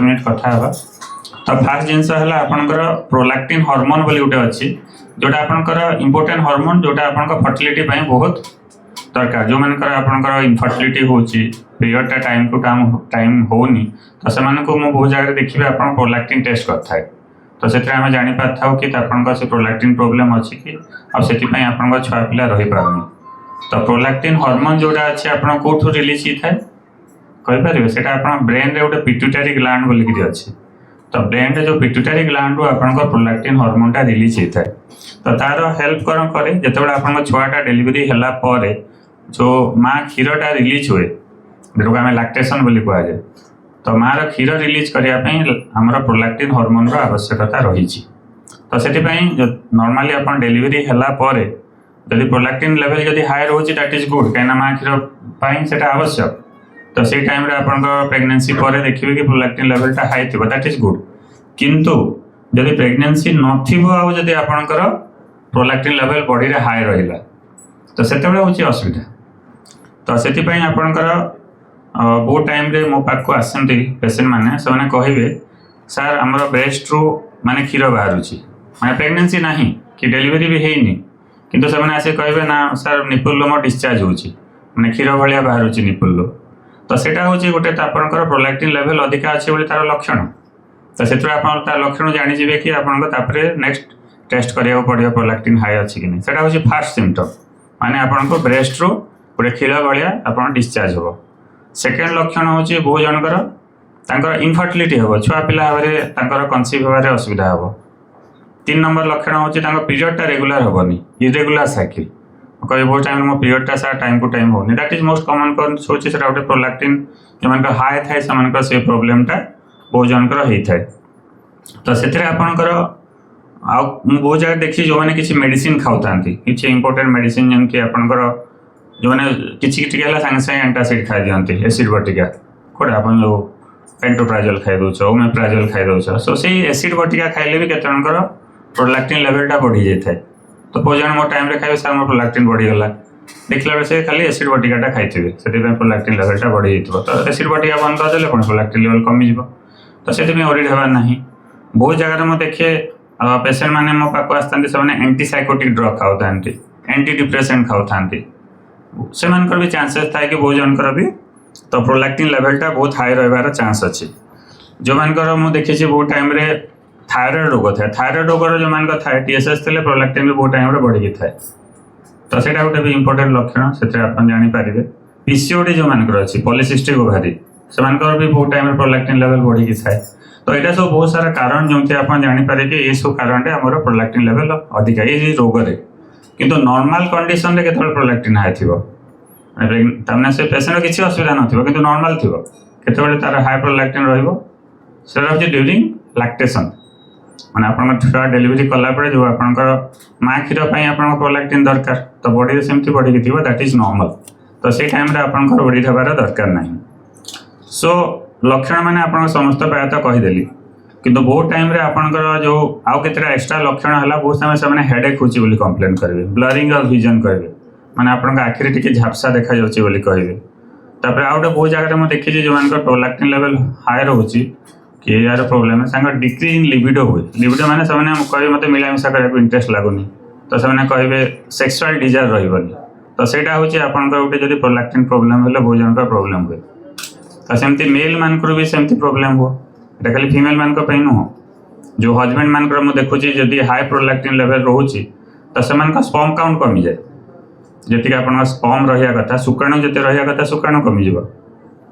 Minute कथा हवा। तो फास्ट जिनस है आपंकर प्रोलैक्टिन हार्मोन बोली गोटे अच्छी जोटा आपंकर इंपोर्टेंट हार्मोन जोटा आपंकर फर्टिलिटी बहुत दरकार। जो मानकर आपंकर इनफर्टिलिटी होची पीरियड टाइम टू टाइम होनी तो से बहुत जगह देखिए आप प्रोलैक्टिन टेस्ट करता है तो से आम जापर था कि से प्रोलैक्टिन प्रोब्लेम अच्छी कि आप छुआ पिला रही पारनी। तो प्रोलैक्टिन हार्मोन जोटा अच्छे आप कौटू रिलीज होता है कहींपारे से ब्रेन रे गोटे पिट्यूटरी ग्लैंड बोलिकी अच्छी। तो ब्रेन रे जो पिट्यूटरी ग्लैंड आप प्रोलैक्टिन हार्मोनटा रिलीज होता है। तो तार हेल्प करे जिते आप छुआटा डेलीवरी है जो माँ क्षीरटा रिलीज हुए जो आम लैक्टेशन बोली कहुए तो मार क्षीर रिलीज करने आमर प्रोलैक्टिन हार्मोन आवश्यकता रही। तो से नॉर्मली आप डेलीवरी है जदि प्रोलैक्टिन लेवल जदि हाई रोचे दैट इज गुड कहीं माँ क्षीर से आवश्यक। तो से टाइम आप प्रेगनेंसी पर देखिए कि प्रोलैक्टिन लेवलटा हाई थी दैट इज गुड। किंतु जदि प्रेगनेंसी नथी आपणकर प्रोलैक्टिन लेवल बॉडी रे हाई रहा तो से असुविधा। तो से आपणकर बहुत टाइम रे मो पाक आसती पेसेंट मैंने से कहे सर आमर ब्रेस्ट रू माने क्षीर बाहर माने प्रेगनेंसी ना कि डेलीवरी भी है किंतु से आसे कहे ना सर निपुल मो डिस्चार्ज होची माने क्षीर भाया बाहर निपुल। तो सेटा हूँ गोटे आपंकर प्रोलैक्टिन लेवल अधिका अच्छे बोली तार लक्षण। तो से लक्षण जानीजे कि आपरे नेक्स्ट टेस्ट करा पड़ो प्रोलैक्टिन हाई अच्छी कि नहीं। सेटा हूँ फास्ट सिम्पटम माने आपको ब्रेस्ट रू गोटे क्षीर भाया आप डिस्चार्ज हो। सेकेंड लक्षण हूँ बहुत जनकर इनफर्टिलिटी हम छुआ पिला भाव कनसीव होबार असुविधा हम। 3 नंबर लक्षण हूँ पीरियडटा रेगुलर हेनी इरेगुलर साइकिल कहे बहुत टाइम मो पीरियडटा सार टाइम टू टाइम होनी दैट इज मोस्ट कमन कज हूँ गोटे प्रोलैक्टिन जो मान हाई थाए से प्रोब्लेमटा बहुत जनकर होता है। तो से आपणकर बहुत जगह देखी जो मैंने किसी मेडिसिन खाऊता कि इंपोर्टेंट मेडिसिन जमीन आपणकर जो मैंने किसी सागे सागे एंटासिड खाई दिखती एसिड बटिका कौटे आप जो पेंटोप्राजोल खाई दौच ओमेप्राजोल खाई दौच सो से एसिड बटिका खाइले भी केतर प्रोलैक्टिन लेवलटा बढ़ी जाए। तो बहुत जन मो टाइम खाइबे सर मोर प्रोलैक्टिन बढ़ीगला देखला बेले से खाली एसिड बटिकाटा खाइथिबे से प्रोलैक्टिन लेवलटा बढ़ी जाइए। तो एसिड बटिका बंद करदे पुणी प्रोलैक्टिन लेवल कमिज। तो से ओरिड हबार ना। बहुत जगह मैं देखे पेसेंट मैंने मो पाक आसता से एंटीसाइकोटिक ड्रग खाऊता एंटी डिप्रेसेंट खाऊता से भी चांसेस था कि बहुत जनकर भी तो प्रोलैक्टिन लेवलटा बहुत हाई रही चांस अच्छी। जो मानकर मुझे देखी बहुत टाइम रे थायराइड रोग था थायराइड रोगर जो मान थाए टीएसएच थे प्रोलैक्टिन भी बहुत टाइम बढ़ी थाए। तो सेटा गोटे भी इंपोर्टेंट लक्षण से जानीपारे। पीसीओडी जो मानकर अच्छी पॉलीसिस्टिक ओवारी से भी बहुत टाइम प्रोलैक्टिन लेवल बढ़ी थाए। तो यहाँ सब बहुत सारा कारण जो आप जानीपारे कि ये सब कारण आमर प्रोलैक्टिन लेवल अधिका ये रोगरे किंतु नॉर्मल कंडीशन रे केतବେଳେ प्रोलैक्टिन हाई थी तमने से पेशेंट किसी असुविधा नथिबो किंतु नॉर्मल थी केतବେଳେ तार हाई प्रोलैक्टिन रहिबो सेटा होची ड्यूरिंग लैक्टेशन माने आपन छुआ डेलीवरी कला परे जो आपनकर माँ क्षीर पई आपन प्रोलैक्टिन दरकार तो बॉडी रे सेमती बॉडी की थी दैट इज नॉर्मल। तो से टाइम रे आपनकर बॉडी थबार दरकार नहीं। सो लक्षण माने आपन समस्त प्रायतः कहिदेली किंतु बहुत टाइम रे आपनकर जो आउ केतरा एक्स्ट्रा लक्षण हला बहुत समय से हेडेक होची बोली कंप्लेन करेंगे ब्लरिंग ऑफ विजन कहे माने आपन आखिरी टिके झापसा देखा जाउची बोली कहे। तापर आउ गोटे बहुत जगह मैं देखी जो मान प्रोलैक्टिन लेवल हाई रोची कि यार प्रोब्लेम है डिक्रीज इन लिबिडो हुए। लिबिडो माने से कहे मत मिलामिशा करने इंटरेस्ट लगुनि तो से कहे सेक्सुअल डिजायर रही। तो सेटा हूँ आपंकर गोटे जब प्रोलैक्टिन प्रोब्लेम है बहुत जनकर प्रोब्लेम हुए। तो सेमती मेल मानकर भी सेमती प्रोब्लेम हो एटा खाली फीमेल मान नुह जो हजबैंड मानकर मुझे देखुची जदि हाई प्रोलैक्टिन लेवल रोची तो से स्पर्म काउंट कमी जाए जी आप स्पर्म रहा कथा शुक्राणु जिते रहा कथा शुक्राणु कमिज।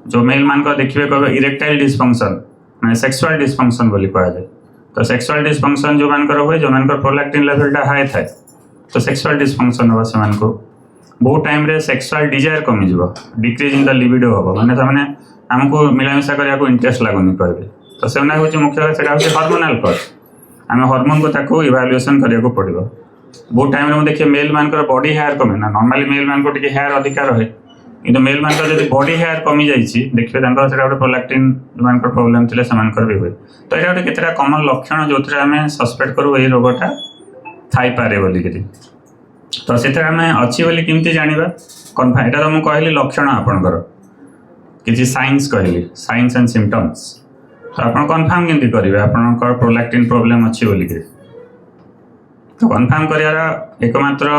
जो मेल मान देखिए कहे इरेक्टाइल डिस्फंक्शन मैंने सेक्सुअल डिस्फंक्शन बोली कहुए। तो सेक्सुअल डिस्फंक्शन जो मानकर हुए जो मानकर प्रोलैक्टिन लेवलटा हाई थाए तो सेक्सुअल डिस्फंक्शन हम से बहुत टाइम रे sexual desire comes decreases in the libido हम माने आमको मिलामिशा करने इंटरेस्ट लगुनि कहे। तो से हूँ मुख्य से हार्मोनाल कज आम हार्मोन को ताको इवाल्युएसन करने पड़ो। बहुत टाइम में देखिए मेल मानकर बॉडी हेयर कमे ना नॉर्मली मेल मान को हेयर अधिका रहे किंतु मेल मान जब बॉडी हेयर कमी जाइए देखिए गोटे प्रोलैक्टिन मान प्रोब्लेम थे से भी हुए। तो यहाँ गोटे केतटा कमन लक्षण जो आम सस्पेक्ट करूँ ये रोगटा थाईपे बोलिकी। तो से आम अच्छी बोली केमती जाना कन्फर्म यहाँ तो मुझे कहली लक्षण आपणकर किसी साइंस कहली साइंस एंड सिम्पटम्स। तो आप कन्फर्म केमती करेंगे आपंकर प्रोलैक्टिन प्रोब्लेम अच्छी बोलिक तो कन्फर्म कर एकमात्र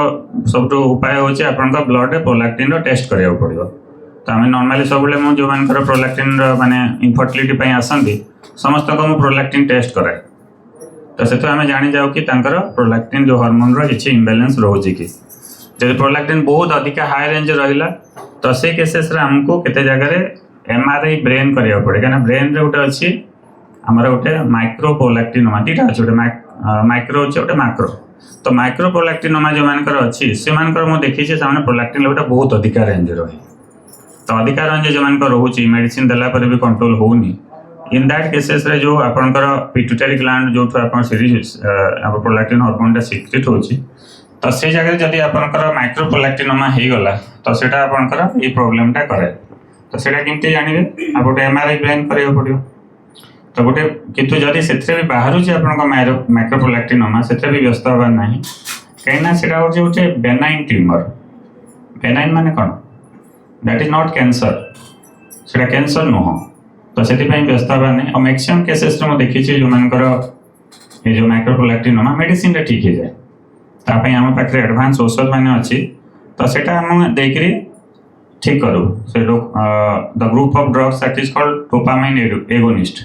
सब उपाय हूँ आपंकर ब्लड रे प्रोलैक्टिन टेस्ट करा पड़ो। तो आम नॉर्मली सब जो मानकर प्रोलैक्टिन माने इनफर्टिलिटी आसती समस्त को प्रोलैक्टिन टेस्ट कराए। तो से आम जानी जाऊ कि प्रोलैक्टिन जो हार्मोन किसी इम्बालांस रोचे कि जब प्रोलैक्टिन बहुत अधिक हाई रेंज रहा तो से केसेस आमको केते जगह एमआरआई ब्रेन करा पड़े कहीं ब्रेन रे गोटे अच्छी आमर गोटे माइक्रो प्रोलैक्टिनोमा दुटा अच्छे गोटे माइक्रो अच्छे गोटे माक्रो। तो माइक्रो प्रोलैक्टिनोमा जो मानकर अच्छी से मुझे देखी से प्रोलैक्टिन लेवल बहुत अधिक रेंज रही। तो अधिक रेंज जो मान रोचे मेडिसिन देला पर भी कंट्रोल होनी इन दैट केसेस रे जो आपंकर पिट्यूटरी ग्लैंड जो सीरीज प्रोलैक्टिन हार्मोन सिक्रेट होची तो से जगह जदि आपंकर माइक्रो प्रोलैक्टिनोमा हो गला तो सेटा आपंकर ये प्रोब्लेमटा करे। तो सेटा केमती जानबे आप गोटे एमआरआई ब्रेन करियो पड़ियो। तो गोटे किंतु जदि से भी बाहर से माइक्रो प्रोलैक्टिनोमा से भी व्यस्त हबार ना कहीं सेटा गोटे बेनाइन ट्यूमर। बेनाइन माने कौन दैट इज नॉट कैंसर सेटा कैंसर नुह। तो से व्यस्त हबार ना और मैक्सिमम केसेस में देखी जो मानकर ये जो माइक्रो प्रोलैक्टिनोमा मेडिसिन रे ठीक हो जाए तापाई आम पाखे एडवांस औषध मान अच्छी तो सेटा आम देकर ठीक करूँ से the group of drugs that is called dopamine agonist.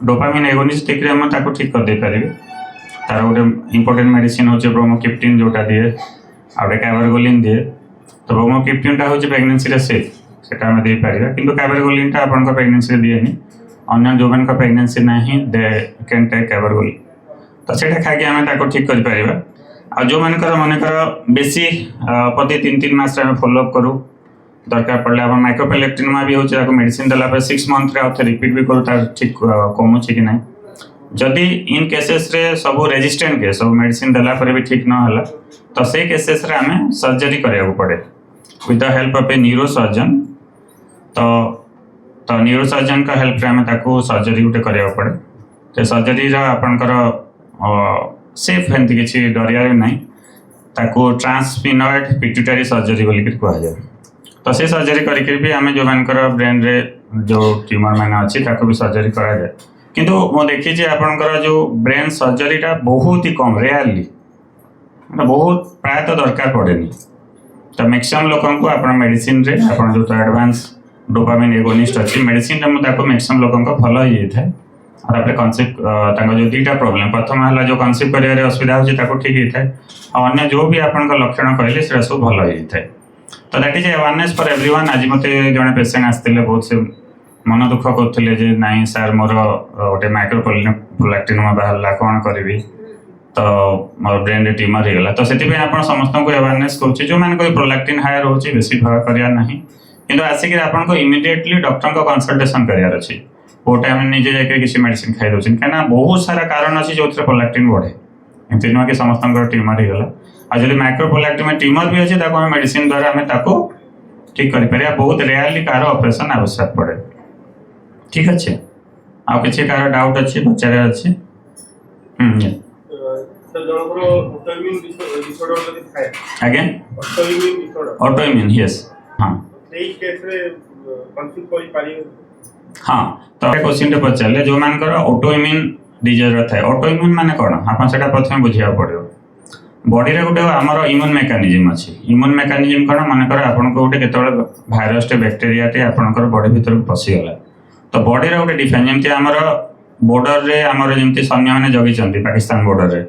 Dopamine agonist देकर आम ताको ठीक कर दे पारे। तार गोटे इंपोर्टेंट मेडिसिन होचे ब्रोमोक्रिप्टिन जोटा दिए आउटे कैबरगोलिन दिए। तो ब्रोमोक्रिप्टिनटा होचे प्रेगनेंसी रे सेफ सेटा आम दे पारिबा किंतु कैबरगोलिनटा आपनका प्रेगनेंसी रे दिएनी अन्य जो मानका प्रेगनेंसी नाही दे कैन टेक कैबरगोलिन। तो सेटा खाके आम ताको ठीक कर पारिबा। आ जो मानकर मनकर बेसी प्रति 3-3 मास फॉलोअप करूँ दरकार पड़े आप माइक्रोप्रोलैक्टिनोमा भी होचे मेडिसिन देला 6 मंथ रे आउथे रिपीट भी करूँ तार ठीक कमुचे कि ना। जदि इन केसेस रे सब रेजिस्टेंट केस सब मेडिसिन देला पर भी ठीक न होला तो से केसेस रे आमे सर्जरी करिया पड़े with the help of A neurosurgeon. तो न्यूरोसर्जन का हेल्प रे आमे ताको सर्जरी गुटे करिया पड़े। तो सर्जरी रा आपनकर सेफ हेंती किसी डरिया ना ताको ट्रांसफिनॉइड पिट्यूटरी सर्जरी बोल कह जाए। तो से सर्जरी करके भी आम जो मानकर ब्रेन रे जो ट्यूमर मान अच्छी ताको भी सर्जरी करा जाए किंतु मो देखी आपंकर जो ब्रेन सर्जरीटा बहुत ही कम रेयरली बहुत प्रायतः दरकार पड़ेनी। तो मैक्सिमम लोक को आप मेडिसिन रे आप जो एडवांस डोपामाइन एगोनिस्ट अच्छी मेडिसिन रे मुझे मैक्सिमम लोक भल हो जाए। और कनसेप्ट जो दुईटा प्रोब्लेम प्रथम है जो कनसेप्ट कर असुविधा हो ठीक होता है और अन्य जो भी आप लक्षण कहले से सब भल हो जाए। तो that is awareness for everyone. आज मत जड़े पेसेंट आसते बहुत से मन दुख करते नाई सार मोर गोटे माइक्रो प्रोलैक्टिनोमा बाहर कौन करी तो मोर ब्रेन रे ट्यूमर होगा। तो से आप समस्त को अवेयरनेस करुच्चे जो मैंने प्रोलैक्टिन हायर रोचे बेसी भय करार ना कि आसिक आपको इमिडिएटली डॉक्टर को कंसल्टेशन करार अच्छी वो टाइम निजे जाकर किसी मेडिसिन खाई दौर कहीं बहुत सारा कारण अच्छी जो प्रोलैक्टिन बढ़े एमती नुह कि समस्त ट्यूमर होगा। और जब माइक्रो प्रोलैक्टिन ट्यूमर भी अच्छे आम मेडिसिन द्वारा आम ठीक कर बहुत रेयरली कार ऑपरेशन आवश्यक पड़े। ठीक अच्छे आउ कि कार डाउट अच्छी पचार अच्छी आज्ञा ऑटोइम्यून यस हाँ हाँ। तो क्वेश्चन टे पचारे जो मानकर ऑटोइम्यून डिजीज थाए ऑटोइम्यून माने कौन आप प्रथम बुझा पड़ो बॉडी रे गोटे आमर इम्यून मेकानिज्म अच्छी। इम्यून मेकानिज्म कौन मानकर आपको गोटे केतबेले भाइरस टे बैक्टेरिया टे आपनकर बॉडी भीतर पशिगला तो बॉडी रे गोटे डिफेंस जमती आमर बॉर्डर रे आमर जमती सैन्य मैंने जगी पाकिस्तान बॉर्डर रे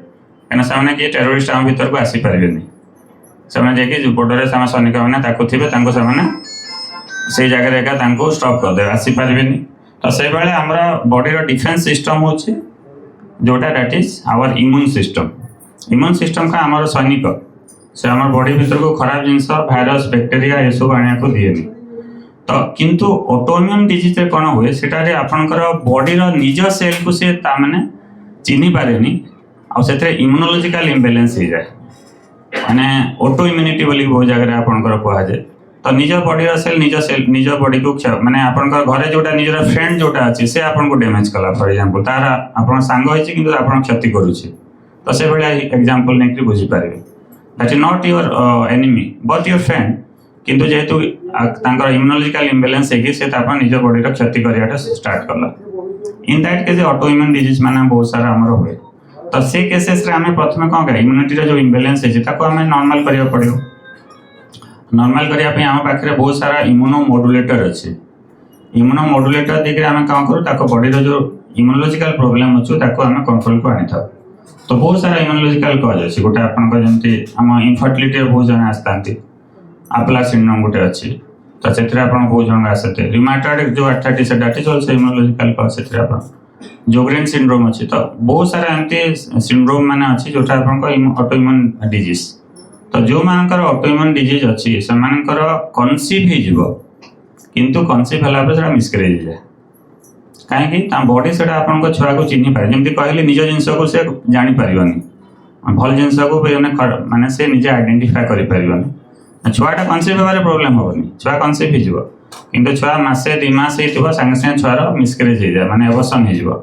कहीं से किए टेरोरिस्ट आम भीतर को आसी पारे से बॉर्डर से सैनिक मैंने थे से जगह एका स्टॉप करदे आसीपारे। तो से बेले आम बॉडी डिफेन्स सिस्टम हो जोटा that is our immune system. Immune system का आमर सैनिक से आम बॉडी भीतर को खराब जिनस भाइरस बैक्टेरिया ये सब आने को दिए। तो किंतु ऑटोइम्यून डिजीज कौन हुए सेटारे आपनकर बॉडी निज सेल को सी मैंने चिन्ह पारे से इम्यूनोलॉजिकल इम्बैलेंस हो जाए माने ऑटो इम्यूनिटी बोली बहुत जगह आपनकर कह जाए। तो निज बॉडी सेल निज बॉडी को माने आपनकर घरे जोटा निजर फ्रेंड जोटा अच्छी से आपन को डैमेज कला फॉर एग्जांपल तार आपन सांग होइछि किंतु आपन क्षति करूछि तो से भलिया एग्जांपल नै कि बुझी पारिबे that is not your enemy but your friend किंतु जेहेतु तांकर इम्यूनोलॉजिकल इम्बैलेंस है कि से तापन निज बॉडी रो क्षति करियाटा स्टार्ट करला in that case auto immune disease माने बहुत सारा हमर हुए तो से केसेस रे हमें प्रथम कौन इम्यूनिटी जो इम्बैलेंस है हमें नॉर्मल करिया पड़ियो नॉर्मल करिया पे हम पाखरे बहुत सारा इम्यूनो मॉड्यूलेटर अच्छे इम्यूनो मॉड्यूलेटर देखिए आम कौन करूँ ताको बॉडी जो इम्यूनोलॉजिकल प्रॉब्लम अच्छे आम कंट्रोल को आनी था तो बहुत सारा इम्यूनोलॉजिकल कज अच्छे गोटे आपंती आम इनफर्टिलिटी बहुत जन आसता आप्ला सिंड्रोम गोटे अच्छी तो से बहुत जन आसते रिमाटॉइड जो arthritis that is also immunological कज से जोग्रेन सिंड्रोम अच्छी तो बहुत सारा एमती सिंड्रोम माने अच्छी जोटा ऑटो इम्यून डिजीज तो जो मानकर ऑटो इम्यून डिजीज अच्छी से कनसीव हो किंतु कनसीव है मिसकैरेज जाए कहीं बॉडी से आपन छुआ को चिन्ह पाए जमी कहले निज जिनस को से जापर भल जिनस को माने से निजे आइडेंटिफाई कर छुआटा कनसीव होबार प्रोब्लेम हेनी छुआ कनसीव हो किंतु छुआ मसे 2 मास हो सागे सागे छुआर मिसकैरेज हो जाए माने एबॉर्शन हो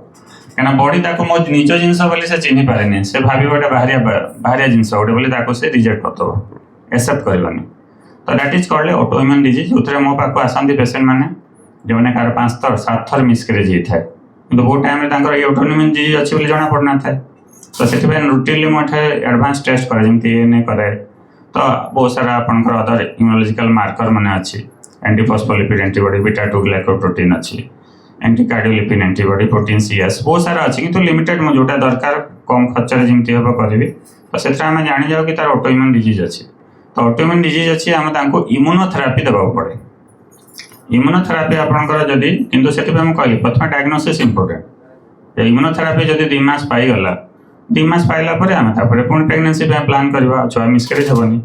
कहीं बॉडी मो निज जिनस बोली से चिन्ह पारे से भाव गोटे बाहरिया जिनस गोटे बोली से रिजेक्ट करदेव एक्सेप्ट करनी तो that is called auto immune disease जो मो पाक आसती पेसेंट मैंने जो मैंने कार 5 थर 7 थर मिसकैरेज होता है कि बहुत टाइम ये ऑटो इम्यून डिजीज अच्छी बोली जना पड़ना था तो से रुटीनली मुझे एडवांस टेस्ट करे जमी एएनए करे तो बहुत सारा आपंकर अदर इम्यूनोलॉजिकल मार्कर मैंने अच्छी एंटीफॉस्फोलिपिड एंटीबॉडी बीटा 2 ग्लाइकोप्रोटीन अच्छी anti cardiolipin antibody protein CS बहुत सारा अच्छी किंतु लिमिटेड मो जोटा दरकार कम खर्च जमी हम करी तो से जानी जाओ कि तार ऑटो इम्यून डिजीज अच्छी तो ऑटो इम्यून डिजीज अच्छी आम इम्यूनोथेरापी देवाक पड़े इम्यूनोथेरापी आपंकर जदि किंतु से कहली प्रथम डायग्नोसिस इंपोर्टेंट इम्यूनोथेरापी जदि 2 मास पाईगला 2 मास पाइला आम पुणी प्रेगनेंसी प्लान करवा छुआ मिसकैरेज हेनी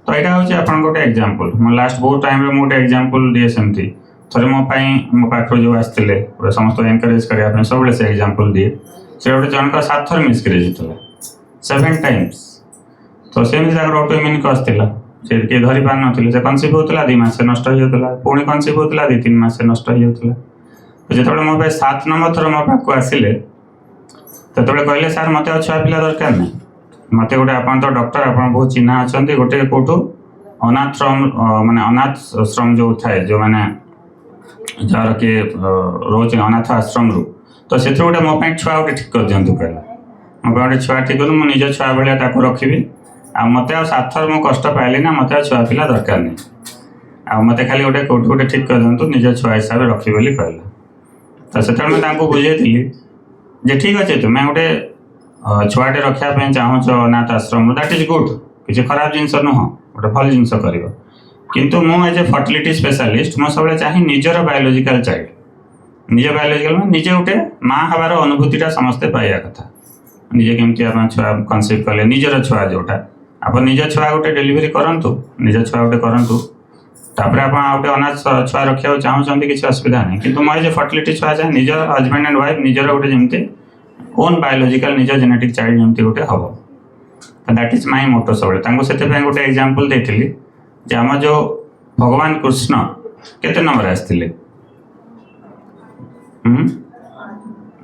तो यहाँ हूँ आप गोटे एग्जांपल मो लास्ट बहुत टाइम मुझे एग्जांपल दिए सेमती थे मो पाखर जो आसते समस्त एनकरेज करने सब से एग्जांपल दिए से गोटे जनक 7 थर मिसकैरेज होता 7 टाइम्स तो सेमती ऑटो इम्यून कज था से किए धरी पार ना से कनसीव होता 2 मास नष्ट होता पुणी कनसीव होता 2-3 मास नष्ट होता तो जो मो 7 नंबर थर मो पाक आसिले तो कहले सार मत छुआ पिला दरकार नहीं मत गोटे आप तो डॉक्टर आप बहुत चिन्हा अच्छा गोटे कौटू अनाथश्रम माने अनाथश्रम जो थाए जो मैंने जार किए रोज अनाथ आश्रम रू तो से गोटे मो छुआ गोटे ठीक कर दिंतु कहला मो गोटे छुआ ठीक करूँ मुझे निज छुआ भाया रखी आ मत 7 थर मो कष्ट पाइली ना मत छुआ पिला दरकार नहीं आ मत खाली गोटे कौटू गोटे ठीक कर दिंतु निज छुआ हिसाब से रखी बोली कहला तो से बुझे जे ठीक अच्छे तुम्हें गोटे छुआटे रखापी चाहूच अनाथ आश्रम दैट इज गुड किसी खराब जिनस नुह गोटे भल जिनस कर किंतु मु एज ए फर्टिलिटी स्पेशलिस्ट मो सब चाहे निजर बायोलॉजिकल चाइल्ड निज बायोलॉजिकल निजे गोटे माँ हबार अनुभूतिटा समस्ते पाइबा कथा निजे केमती आप छुआ कनसीव कले निजर छुआ जोटा आप निज छुआ गोटे डेलीवरी करूँ निज छुआ गोटे करूँ तापर आप गोटे अनाथ छुआ रखा चाहूँगी किसी असुविधा नहीं किंतु मैं फर्टिलिटी छुआ चाहे निज हजबैंड एंड वाइफ निजर गोटे जमी ओन बायोलॉजिकल निज जेनेटिक चाइल्ड जमी गोटे हम दैट इज माय मोटो सब से गोटे एग्जांपल देती जे आम जो भगवान कृष्ण केते नंबर आसते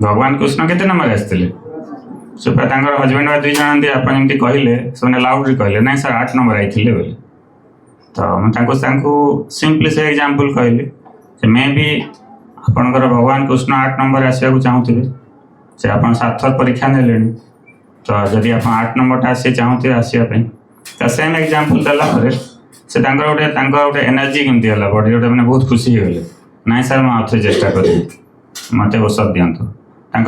भगवान कृष्ण केते नंबर आसते से हजबैंड वाइफ 2 जन आप जमी कहले से लाउडली कहले ना सर 8 नंबर आते बोले तो मुझे सिंपली से एग्जांपल कहली मे भी आपणकर भगवान कृष्ण 8 नंबर आसवाक चाहूथे से आप 7 थर परीक्षा ने तो जदि आप 8 नंबर आसी चाहूथे आसवाई तो सेम एग्जांपल देला से गोटे एनर्जी केमती है बॉडी गोटे मैंने बहुत खुशी होगले ना सर मुझे चेष्टा करी मत औषध दिंतु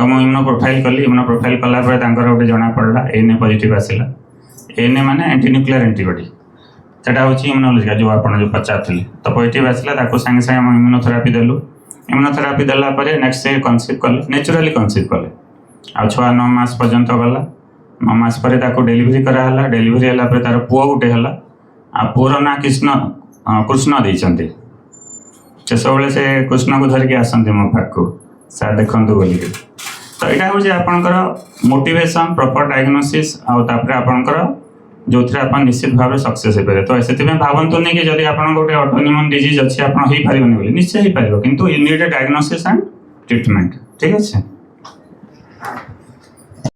मुझे इम्यूनो प्रोफाइल कली इम्यूनो प्रोफाइल कलापर गोटे जना पड़ा एएनए पॉजिटिव आसला एएनए माने एंटी न्यूक्लियर एंटीबॉडी सेटा हूँ इम्यूनोलॉजिकल जो आप जो पचार तो पॉजिटिव आसला सागे सागे इम्यूनोथेरापी देलु इम्यूनोथेरापी देलापर नेक्स्ट डे कनसीव कले नेचुराली कनसीव कले आ छुआ 9 मास पर्यंत गला 9 मास पर डेलीवरी कराला डेलीवरी है तार पुओ गोटे है आ पुअर ना कृष्ण देते से सब से कृष्ण को धरिकी आसती मो पाक सार देखु बोल तो यहाँ हूँ आपंकर मोटिवेशन प्रॉपर डायग्नोसिस आपंकर जो थे आप निश्चित भाव सक्सेस हो पारे तो से भावतु नहीं कि जब आप गोटे ऑटोइम्यून डिजीज अच्छी आप हो पारे निश्चय हो पार किंतु you need a diagnosis and treatment ठीक अच्छे।